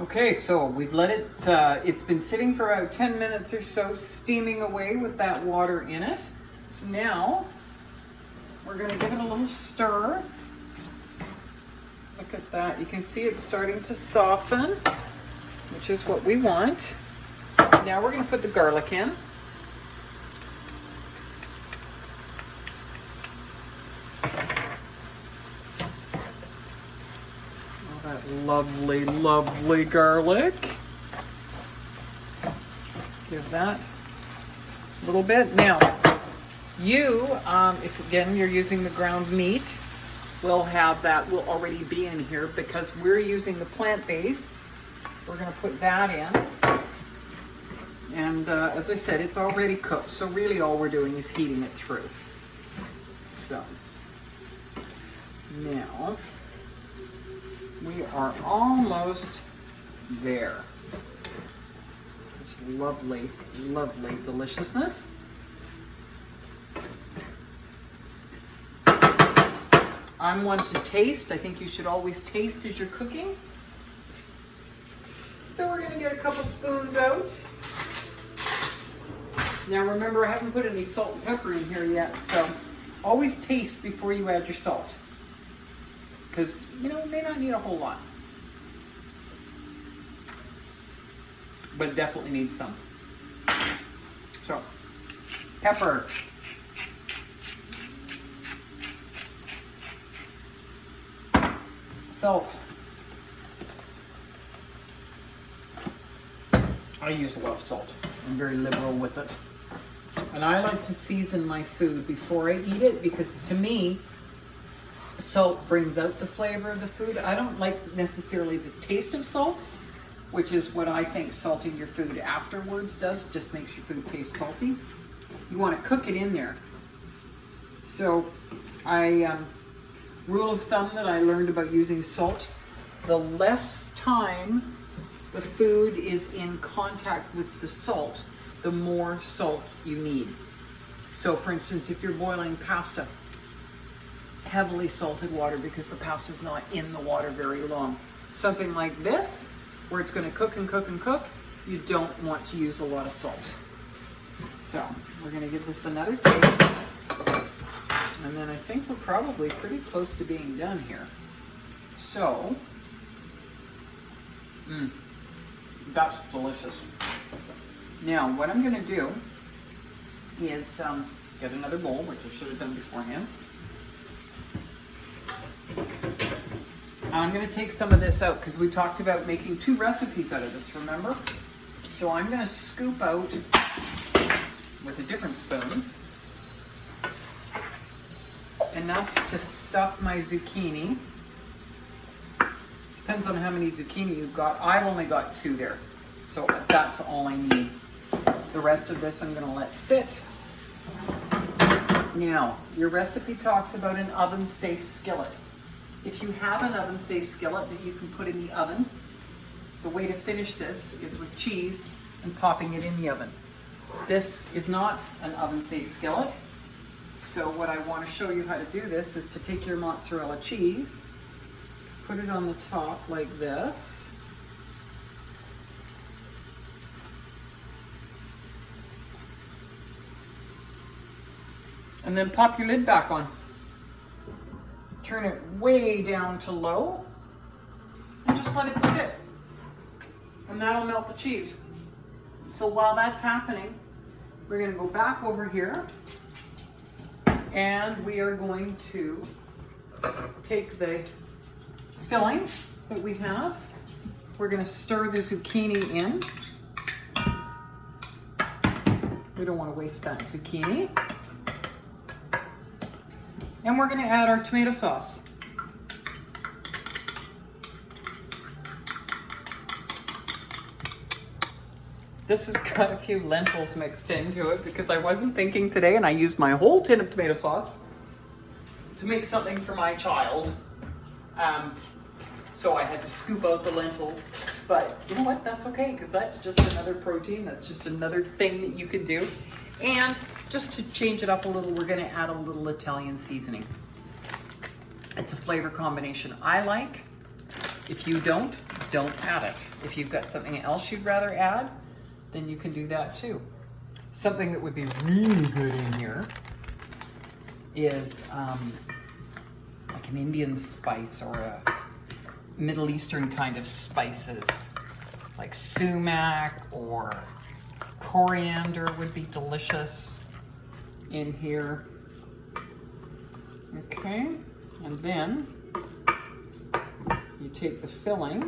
Okay, so we've let it, it's been sitting for about 10 minutes or so, steaming away with that water in it. So now, we're gonna give it a little stir. Look at that, you can see it's starting to soften, which is what we want. Now we're gonna put the garlic in. Lovely, lovely garlic. Give that a little bit. Now, if again you're using the ground meat, will already be in here because we're using the plant base. We're going to put that in. And as I said, it's already cooked. So really all we're doing is heating it through. So, now, we are almost there. It's lovely, lovely deliciousness. I'm one to taste. I think you should always taste as you're cooking. So we're gonna get a couple spoons out. Now remember, I haven't put any salt and pepper in here yet, so always taste before you add your salt. Because, you know, it may not need a whole lot. But it definitely needs some. So, pepper. Salt. I use a lot of salt. I'm very liberal with it. And I like to season my food before I eat it because to me, salt brings out the flavor of the food. I don't like necessarily the taste of salt, which is what I think salting your food afterwards does. It just makes your food taste salty. You want to cook it in there. So rule of thumb that I learned about using salt, the less time the food is in contact with the salt, the more salt you need. So for instance, if you're boiling pasta, heavily salted water because the pasta is not in the water very long. Something like this, where it's going to cook and cook and cook, you don't want to use a lot of salt. So we're going to give this another taste. And then I think we're probably pretty close to being done here. So, that's delicious. Now what I'm going to do is get another bowl, which I should have done beforehand. I'm going to take some of this out because we talked about making 2 recipes out of this, remember? So I'm going to scoop out with a different spoon enough to stuff my zucchini. Depends on how many zucchini you've got. I've only got 2 there, so that's all I need. The rest of this I'm going to let sit. Now, your recipe talks about an oven-safe skillet. If you have an oven-safe skillet that you can put in the oven, the way to finish this is with cheese and popping it in the oven. This is not an oven-safe skillet, so what I want to show you how to do this is to take your mozzarella cheese, put it on the top like this, and then pop your lid back on. Turn it way down to low and just let it sit. And that'll melt the cheese. So while that's happening, we're going to go back over here and we are going to take the filling that we have. We're going to stir the zucchini in. We don't want to waste that zucchini. And we're going to add our tomato sauce. This has got a few lentils mixed into it because I wasn't thinking today, and I used my whole tin of tomato sauce to make something for my child. So I had to scoop out the lentils. But you know what? That's okay because that's just another protein. That's just another thing that you could do. And just to change it up a little, we're going to add a little Italian seasoning. It's a flavor combination I like. If you don't add it. If you've got something else you'd rather add, then you can do that too. Something that would be really good in here is like an Indian spice or a Middle Eastern kind of spices, like sumac or coriander would be delicious in here. Okay, and then you take the filling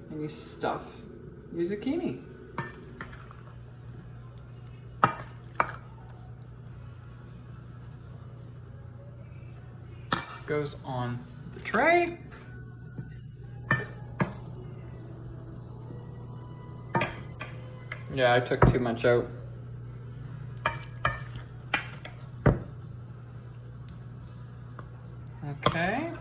and you stuff your zucchini. Goes on the tray. Yeah, I took too much out. Okay.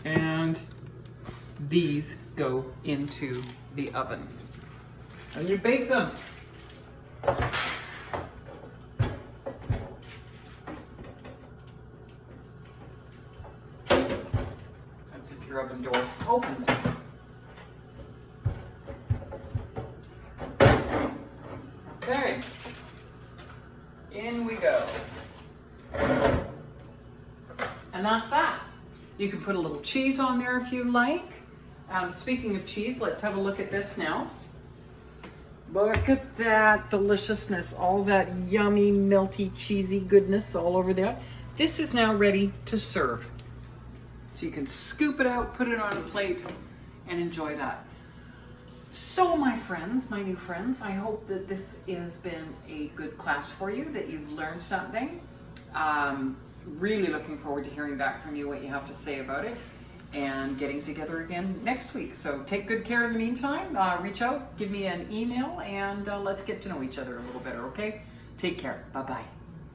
And these go into the oven. And you bake them. That's if your oven door opens. Okay. In we go. And that's that. You can put a little cheese on there if you like. Speaking of cheese, let's have a look at this now. Look at that deliciousness, all that yummy, melty, cheesy goodness all over there. This is now ready to serve. So you can scoop it out, put it on a plate, and enjoy that. So my friends, my new friends, I hope that this has been a good class for you, that you've learned something. Really looking forward to hearing back from you, what you have to say about it, and getting together again next week. So take good care in the meantime. Reach out, give me an email, and let's get to know each other a little better, okay? Take care. Bye-bye.